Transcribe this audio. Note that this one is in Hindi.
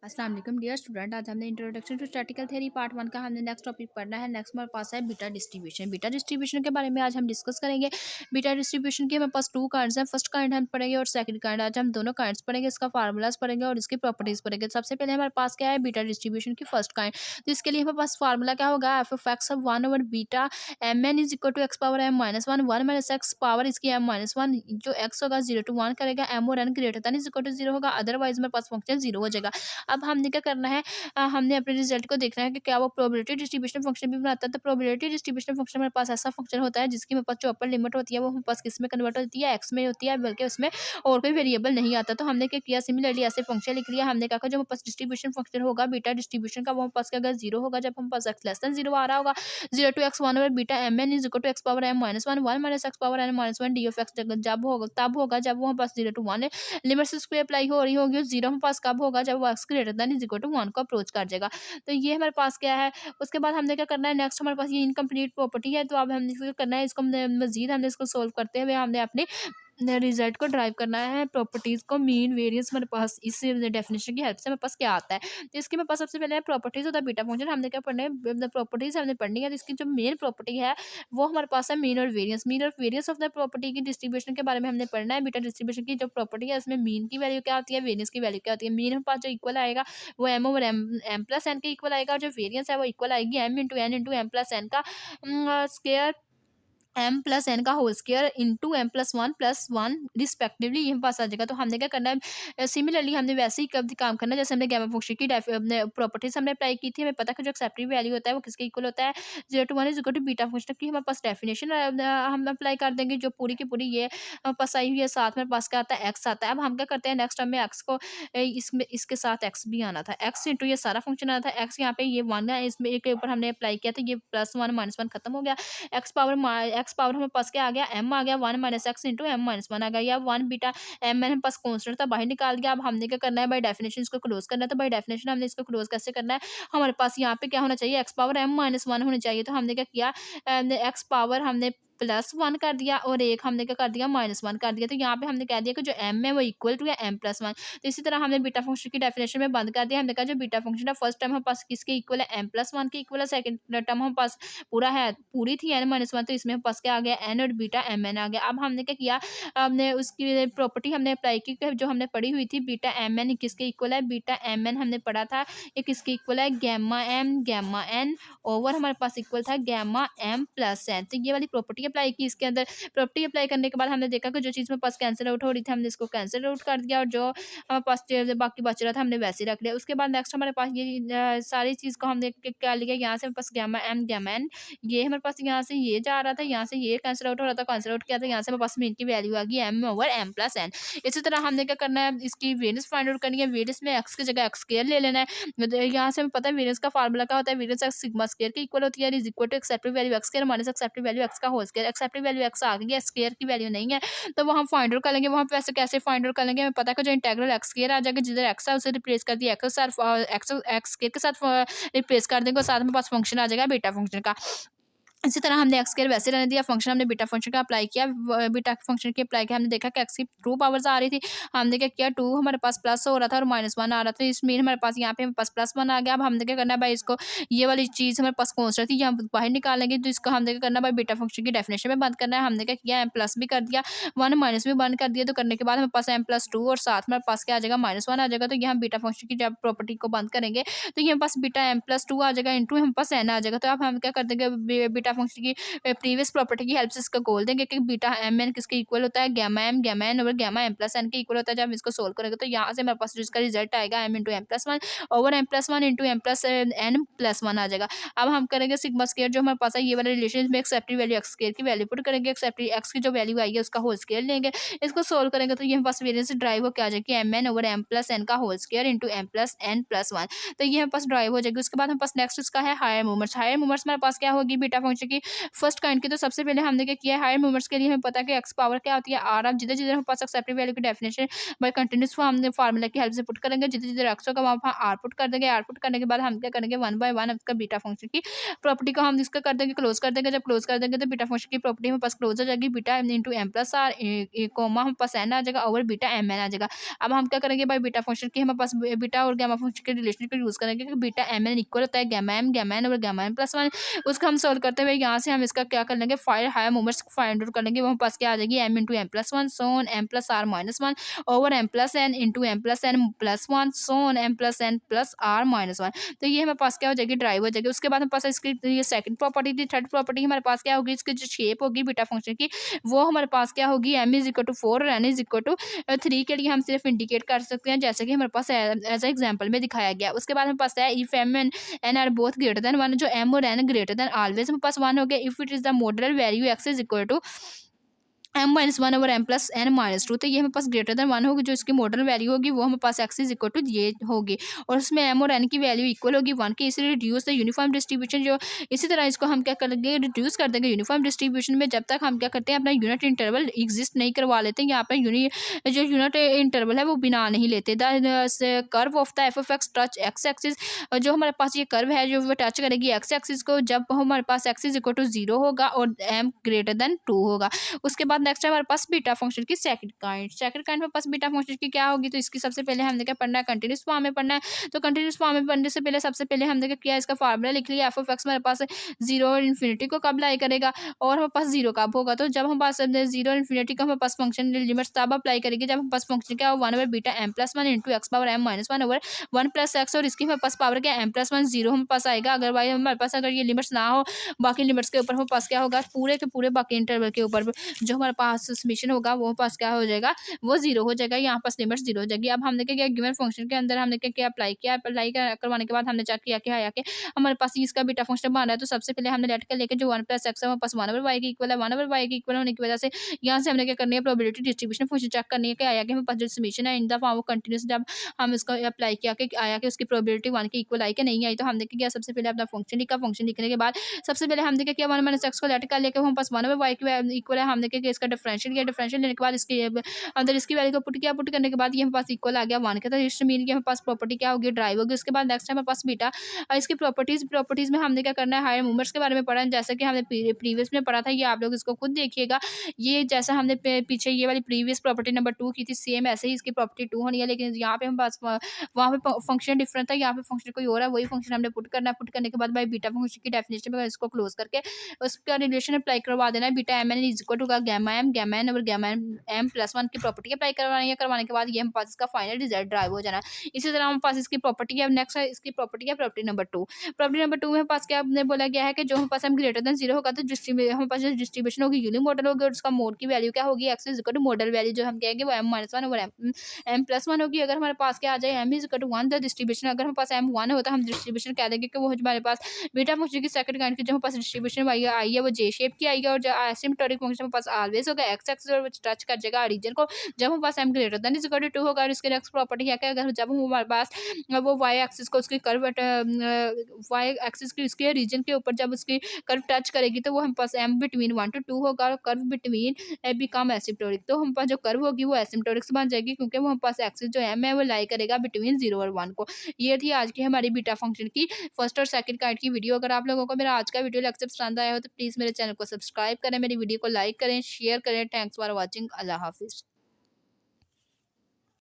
अस्सलाम वालेकुम डियर स्टूडेंट। आज हमने introduction to statistical theory part 1 का हमने नेक्स्ट टॉपिक पढ़ना है। नेक्स्ट हमारे पास है बीटा डिस्ट्रीब्यूशन। बीटा डिस्ट्रीब्यूशन के बारे में आज हम डिस्कस करेंगे। बीटा डिस्ट्रीब्यूशन के हमारे पास टू काइंड्स हैं। फर्स्ट काइंड हम पढ़ेंगे और सेकंड काइंड। आज हम दोनों काइंड्स पढ़ेंगे, इसका फार्मूलाज पढ़ेंगे और इसकी प्रॉपर्टीज पढ़ेंगे। सबसे पहले हमारे पास क्या है बीटा डिस्ट्रीब्यूशन की फर्स्ट काइंड। तो इसके लिए हमारे पास फार्मूला क्या होगा, एफ ऑफ एक्स ऑफ 1/बीटा M N is equal to x power M minus one, one minus x power इसकी एम माइनस वन। जो एक्स होगा 0 to 1 करेगा, एम और N greater than is equal to 0 होगा, अदरवाइज हमारे पास फंक्शन 0 हो जाएगा। अब हमने क्या करना है, हमने अपने रिजल्ट को देखना है कि क्या वो प्रोबेबिलिटी डिस्ट्रीब्यूशन फंक्शन भी बनाता है। तो प्रोबेबिलिटी डिस्ट्रीब्यूशन फंक्शन हमारे पास ऐसा फंक्शन होता है जिसकी हमारे पास जो अपर लिमिट होती है वो हमारे पास किस में कन्वर्ट होती है, एक्स में होती है, बल्कि उसमें और कोई वेरिएबल नहीं आता। तो हमने क्या किया, सिमिलरली ऐसे फंक्शन लिख लिया। हमने कहा जो हमारे पास डिस्ट्रीब्यूशन फंक्शन होगा बीटा डिस्ट्रीब्यूशन का, वो हमारे पास अगर 0 होगा जब हमारे पास एक्स लेस देन 0 आ रहा होगा। 0 to x 1 beta m N is equal to x power M minus one, one minus x power n minus one d of x जब होगा तब होगा जब वो हमारे पास 0 to 1 है, लिमिट से स्क्वायर अप्लाई हो रही होगी। 0 हमारे पास कब होगा, जब वो x greater than is equal to 1 को अप्रोच कर जाएगा। तो ये हमारे पास क्या है। उसके बाद हमने क्या करना है, नेक्स्ट हमारे पास ये इनकम्प्लीट प्रॉपर्टी है। तो अब हमने इसको करना है, इसको मजीद हमने इसको सोल्व करते हुए हमने अपने रिजल्ट को ड्राइव करना है, प्रॉपर्टीज को, मीन वेरियंस हमारे पास इस डेफिनेशन की हेल्प से हमारे पास क्या आता है। तो इसके मेरे पास सबसे पहले प्रॉपर्टीज होता है बीटा फंक्शन। हमने क्या पढ़ना है, प्रॉपर्टीज हमने पढ़नी है। तो इसकी जो मेन प्रॉपर्टी है वो हमारे पास है मीन और वेरियंस। मीन और वेरियंस ऑफ द प्रॉपर्टी की डिस्ट्रीब्यूशन के बारे में हमने पढ़ना है। बीटा डिस्ट्रीब्यूशन की जो प्रॉपर्टी है उसमें मीन की वैल्यू क्या होती है, वेरियंस की वैल्यू क्या होती है। मीन हमारे पास जो इक्वल आएगा वो m over m m plus n के इक्वल आएगा, और जो वेरियंस है वो इक्वल आएगी एम एम प्लस एन का स्केयर एम प्लस एन का whole square into M plus one respectively ये पास आ जाएगा। तो हमने क्या करना है, सिमिलरली हमने वैसे ही कब काम करना है जैसे हमने गैमा फंक्शन की प्रॉपर्टीज हमने अप्लाई की थी। हमें पता है कि जो एक्सेप्टिव वैल्यू होता है वो किसके इक्वल होता है, 0 to 1 is equal to beta function की हमारे पास डेफिनेशन हम अप्लाई कर देंगे जो पूरी की पूरी ये हमारे पास आई हुई है। साथ में पास क्या आता है, एक्स आता है। अब हम क्या करते हैं, नेक्स्ट हमें एक्स को इसमें इसके साथ एक्स भी आना था, एक्स इंटू ये सारा फंक्शन आना था। एक्स यहाँ पे ये वन है, इसमें एक के ऊपर हमने अप्लाई किया था, ये +1 -1 खत्म हो गया। एक्स पावर हमारे पास क्या आ गया, एम आ गया, one minus X into M minus one आ गया, या वन बीटा एम हमारे पास कॉन्स्टेंट था बाहर निकाल दिया। अब हमने क्या करना है, बाय डेफिनेशन इसको क्लोज करना है। तो बाय डेफिनेशन हमने इसको क्लोज कैसे करना है, हमारे पास यहाँ पे क्या होना चाहिए, x power M minus one होनी चाहिए। तो हमने क्या किया, एक्स पावर हमने +1 कर दिया और एक हमने क्या कर दिया, -1 कर दिया। तो यहाँ पे हमने कह दिया कि जो एम है वो इक्वल टू है m+1। तो इसी तरह हमने बीटा फंक्शन की डेफिनेशन में बंद कर दिया। हमने कहा जो बीटा फंक्शन है फर्स्ट टर्म हमारे पास किसके इक्वल है, m+1 के इक्वल है। सेकंड टर्म हमारे पास पूरा है, पूरी थी n-1, तो इसमें पास क्या आ गया, एन और बीटा एम एन आ गया। अब हमने क्या किया, हमने उसकी प्रॉपर्टी हमने अप्लाई की कि जो हमने पढ़ी हुई थी बीटा एम एन किसके इक्वल है, बीटा एम एन हमने पढ़ा था ये किसके इक्वल है, गैमा एन ओवर हमारे पास इक्वल था गैमा एम प्लस एन। तो ये वाली प्रॉपर्टी अप्लाई की इसके अंदर। प्रॉपर्टी अप्लाई करने के बाद हमने देखा कि जो चीज़ मेरे पास कैंसिल आउट हो रही थी हमने इसको कैंसिल आउट कर दिया, और जो हमारे पास बाकी बच रहा था हमने वैसे ही रख लिया। उसके बाद नेक्स्ट हमारे पास ये सारी चीज़ को हमने क्या लिया, यहाँ से हमारे पास गैमा एन ये हमारे पास यहाँ से ये जा रहा था, यहाँ से ये कैंसिल आउट हो रहा था, कैंसिल आउट किया था, यहाँ से हमारे पास मीन की वैल्यू आ गई m over M plus n. इसी तरह हमने क्या करना है, इसकी वेरियंस फाइंड आउट करनी है। वेरियंस में एक्स की जगह एक्स स्क्वायर ले लेना है। यहाँ से हमें पता है वेरियंस का फार्मूला क्या होता है, वेरियंस एक्स सिग्मा स्क्वायर के इक्वल होती है, is equal to expected value X square minus expected value X का whole square. Expected value X आ गई है, स्क्वायर की वैल्यू नहीं है, तो वो हम फाइंड आउट कर लेंगे। वहाँ पे वैसे कैसे फाइंड आउट कर लेंगे, हमें पता है कि जो इंटीग्रल एक्स स्क्वायर आ जाएगा, जिधर एक्स है उसे रिप्लेस कर दिया एक्स एक्स स्क्वायर के साथ रिप्लेस कर देंगे, और साथ में पास फंक्शन आ जाएगा बीटा फंक्शन का। इसी तरह हमने एक्स स्क्वायर वैसे रहने दिया, फंक्शन हमने बीटा फंक्शन का अप्लाई किया। बीटा फंक्शन की अप्लाई किया, हमने देखा कि एक्स की ट्रू पावर्स आ रही थी। हमने क्या किया, 2 हमारे पास प्लस हो रहा था और -1 आ रहा था, इसमें हमारे पास यहाँ पे हमारे पास +1 आ गया। अब हमने क्या करना है, भाई इसको ये वाली चीज़ हमारे पास कॉन्स्टेंट थी, यहाँ बाहर निकालेंगे। तो इसको हमने क्या करना है, भाई बीटा फंक्शन की डेफिनेशन में बंद करना है। हमने क्या किया, एम प्लस भी कर दिया, वन माइनस भी बंद कर दिया। तो करने के बाद हमारे पास m+2 और साथ में हमारे पास क्या आ जाएगा, -1 आ जाएगा। तो यहाँ बीटा फंक्शन की जब प्रॉपर्टी को बंद करेंगे तो ये हमारे पास बीटा m+2 आ जाएगा, इंटू हमारे पास n आ जाएगा। तो अब हम क्या कर देंगे, बीटा फंक्शन की प्रीवियस प्रॉपर्टी की हेल्प से इसका खोल देंगे कि बीटा एम एन किसके इक्वल होता है, गैमा एन और गैमा एम प्लस एन के इक्वल होता है। जब हम इसको सोल्व करेंगे तो यहाँ से हमारे पास जिसका रिजल्ट आएगा M into M plus one over M plus one into M plus N plus one आ जाएगा। अब हम करेंगे सिग्मा स्क्वायर, जो हमारे पास है ये वाले रिलेशन में एक्सेप्टिव वैल्यू एक्स स्क्वायर की वैल्यू पुट करेंगे, एक्सेप्टिव एक्स की जो वैल्यू आई है उसका होल स्क्वायर लेंगे। इसको सोल्व करेंगे तो ये हमारे पास वेरिएंस ड्राइव होकर आ जाएगी M N over M plus N का whole square into M plus N plus one. तो ये हमारे पास ड्राइव हो जाएगी। उसके बाद हमारे पास नेक्स्ट इसका है हायर मूवमेंट्स। हायर मूवमेंट्स हमारे पास क्या होगी, बीटा फंक्शन फंक्शन की फर्स्ट काइंड की। तो सबसे पहले हमने क्या किया है, हायर मूवर्स के लिए हमें पता है कि एक्स पावर क्या होती है आर। अब जिधर जिधर हमारे पास एक्सेप्टेड वैल्यू की डेफिनेशन बाय कंटिन्यूस फॉर्म हमने फार्मूला की हेल्प से पुट करेंगे, जिधर जिधर एक्स होगा वहाँ आर पुट कर देंगे। आर पुट करने के बाद हम क्या करेंगे, वन बाय वन इसका बीटा फंक्शन की प्रॉपर्टी को हम इसका कर देंगे, क्लोज कर देंगे। जब क्लोज कर देंगे तो बीटा फंक्शन की प्रॉपर्टी हमारे पास क्लोज हो जाएगी, beta into M plus r comma हमारे पास एन आ जाएगा ओवर बीटा एम एन आ जाएगा। अब हम क्या करेंगे, भाई बीटा फंक्शन की हमारे पास बीटा और गामा फंक्शन के रिलेशन को यूज करेंगे कि बीटा एम एन इक्वल होता है गामा एन और गामा एन प्लस वन। उसका हम सोल्व करते हुए यहाँ से हम इसका क्या कर लेंगे, five higher moments find out कर लेंगे। वो हमारे पास क्या आ जाएगी, m into M plus one so on m plus r minus one over M plus n into M plus N plus one so on m plus N plus r minus one. तो ये हमारे पास क्या हो जाएगी, ड्राइव हो जाएगी। उसके बाद हमारे पास इसकी ये सेकंड प्रॉपर्टी थी। थर्ड प्रॉपर्टी हमारे पास क्या होगी, इसकी जो शेप होगी बीटा फंक्शन की वो हमारे पास क्या होगी, M is equal to four और N is equal to three के लिए हम सिर्फ इंडिकेट कर सकते हैं, जैसे कि हमारे पास एज एग्जाम्पल में दिखाया गया। उसके बाद हमारे पास है if m and n are both greater than one, जो एम और एन ग्रेटर देन ऑलवेज हमारे पास वन हो गया। If it is the modal value x is equal to m minus one over M plus n minus two. तो ये हमारे पास ग्रेटर देन वन होगी, जो इसकी मॉडल वैल्यू होगी वो हमारे पास एक्स इज इक्वल टू ये होगी, और उसमें एम और एन की वैल्यू इक्वल होगी वन की। इसलिए रिड्यूस द यूनिफॉर्म डिस्ट्रीब्यूशन, जो इसी तरह इसको हम क्या करेंगे, रिड्यूस कर देंगे यूनिफॉर्म डिस्ट्रीब्यूशन में, जब तक हम क्या करते हैं अपना यूनिट इंटरवल एग्जिस्ट नहीं करवा लेते। यहाँ पर जो यूनिट इंटरवल है वो बिना नहीं लेते। The curve of the F of x touch x axis, जो हमारे पास ये कर्व है जो वो टच करेगी एक्स एक्सिस को, जब हमारे पास X is equal to zero होगा और एम ग्रेटर देन टू होगा। उसके बाद नेक्स्ट है हमारे पास बीटा फंक्शन की सेकंड काइंड में पास बीटा फंक्शन की क्या होगी, तो इसकी सबसे पहले हमने क्या पढ़ना है, कंटिन्यूस फॉर्म में पढ़ना है। तो कंटिन्यूस फॉर्म में पढ़ने से पहले सबसे पहले हमने क्या किया, इसका फार्मूला लिख लिया। एफ ऑफ एक्स हमारे पास जीरो और इन्फिनिटी को कब लाई करेगा, और हमारे पास जीरो कब होगा, तो जब हमारे पास जीरो और इन्फिनिटी का हमारे पास फंक्शन लिमिट्स तब अप्लाई करेगी जब हमारे पास फंक्शन क्या हो, one over beta m plus one into x power M minus one over one plus x, और इसकी हमारे पास पावर क्या एम प्लस वन जीरो हमारे पास आएगा। अगर वाई हमारे पास अगर ये लिमिट्स ना हो, बाकी लिमिट्स के ऊपर हमारे पास क्या होगा, पूरे के पूरे बाकी इंटरवल के ऊपर जो हमारे पास समेशन होगा वो पास क्या हो जाएगा, वो जीरो हो जाएगा। यहाँ पास लिमिट जीरो हो जाएगी। अब हमने क्या किया, गिवन फंक्शन के अंदर हमने क्या किया, अप्लाई करवाने के बाद हमने चेक किया कि आया कि हमारे पास इसका बीटा फंक्शन बन रहा है। तो सबसे पहले हमने लेट कर लेके जो वन प्लस एक्स है हमारे पास वन ओवर वाई की इक्वल है, वन ओवर वाई की इक्वल होने की वजह से यहाँ से हमने क्या करनी है, प्रोबेबिलिटी डिस्ट्रीब्यूशन फंक्शन चेक करनी है कि आया कि हमारे पास जो समेशन है इन द फॉर्म कंटिन्यूस, जब हम इसको अप्लाई किया कि आया कि उसकी प्रोबेबिलिटी वन की इक्वल आई कि नहीं आई। तो हमने क्या किया, सबसे पहले अपना फंक्शन लिखा। फंक्शन लिखने के बाद सबसे पहले हमने क्या किया, वन माइनस एक्स को लेट कर लेके हमारे पास वन ओवर वाई की इक्वल है। हमने क्या किया, इसका डिफरेंशियल किया। डिफरेंशियल लेने के बाद इसके अंदर इसकी वैल्यू को पुट किया। पुट करने के बाद ये हमारे पास इक्वल आ गया वन के, तो इस मीन की हमारे पास प्रॉपर्टी क्या होगी, ड्राइव होगी। उसके बाद नेक्स्ट हमारे पास बीटा, इसकी प्रॉपर्टीज में हमने क्या करना है, हायर मूवमेंट्स के बारे में पढ़ा है, जैसे कि हमने प्रीवियस में पढ़ा था। ये आप लोग इसको खुद देखिएगा। ये जैसा हमने पीछे ये वाली प्रीवियस प्रॉपर्टी नंबर टू की थी, सेम ऐसे ही इसकी प्रॉपर्टी टू होनी है, लेकिन यहाँ पे हम पास वहाँ पे फंक्शन डिफरेंट था, यहाँ पे फंक्शन कोई और है। वही फंक्शन हमने पुट करना है। पुट करने के बाद भाई बीटा फंक्शन की डेफिनेशन में इसको क्लोज करके उसका रिलेशन अप्लाई करवा देना है। Beta m N is equal to gamma m और गामा एम प्लस वन की प्रॉपर्टी अप्लाई करवानी है। करवाने के बाद ये हम पास इसका फाइनल रिजल्ट ड्राइव हो जाना है। इसी तरह हम पास इसकी प्रॉपर्टी है। नेक्स्ट है इसकी प्रॉपर्टी है property number two. Property number two में पास क्या आपने बोला गया है कि जो हम पास हम ग्रेटर देन जीरो होगा तो हमारे पास जो डिस्ट्रीब्यूशन होगी यूनिक मॉडल होगी, और उसका मोड की वैल्यू क्या होगी, x is equal to modal value जो हम कहेंगे वो m minus one over M plus one होगी। अगर हमारे पास क्या आ जाए, m is equal to one the distribution, अगर हमारे पास एम वन होता है हम डिस्ट्रीब्यूशन कह देंगे कि वो हमारे पास बीटा फंक्शन की सेकंड काइंड की जो हमारे पास डिस्ट्रीब्यूशन आई है वो जे शेप की आएगी, और जो एसिम्प्टोटिक फंक्शन हमारे पास ऑलवेज होगा एक्स एक्सिस और टच कर जाएगा रीजन को जब हमारे पास M greater than is equal to two होगा। और इसके नेक्स्ट प्रॉपर्टी है कि अगर जब हमारे पास वो वाई एक्सिस को उसकी कर्व वाई एक्सिस की उसके रीजन के ऊपर जब उसकी कर्व टच करेगी तो वो हम पास M between one to two होगा, और कर्व बिटवीन बिकम एसिम्प्टोटिक। तो हम पास जो कर्व होगी वो एसिम्प्टोटिक बन जाएगी, क्योंकि वो हम पास एक्सिस जो एम है वो लाई करेगा बिटवीन जीरो और वन को। ये थी आज की हमारी बीटा फंक्शन की फर्स्ट और सेकंड काइंड की वीडियो। अगर आप लोगों को मेरा आज का वीडियो लेक्चर पसंद आया हो तो प्लीज़ मेरे चैनल को सब्सक्राइब करें, मेरी वीडियो को लाइक करें, शेयर करें। Thanks for watching. अल्लाह हाफिज़।